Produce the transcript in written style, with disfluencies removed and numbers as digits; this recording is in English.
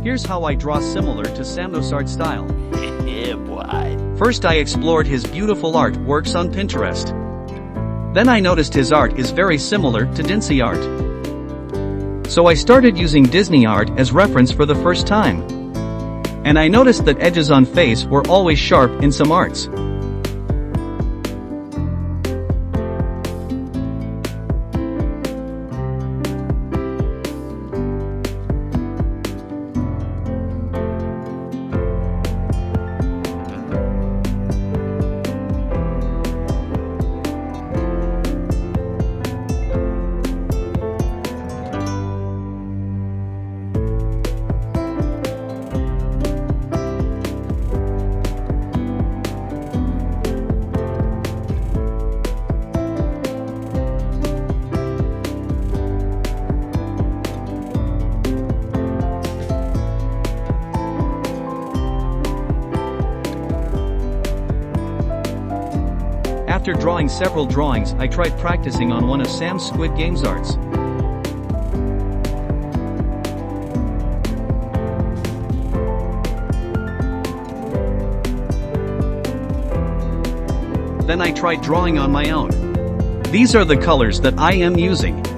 Here's how I draw similar to SamDoesart style. Yeah, boy. First I explored his beautiful art works on Pinterest. Then I noticed his art is very similar to Disney art. So I started using Disney art as reference for the first time. And I noticed that edges on face were always sharp in some arts. After drawing several drawings, I tried practicing on one of Sam's Squid Game's arts. Then I tried drawing on my own. These are the colors that I am using.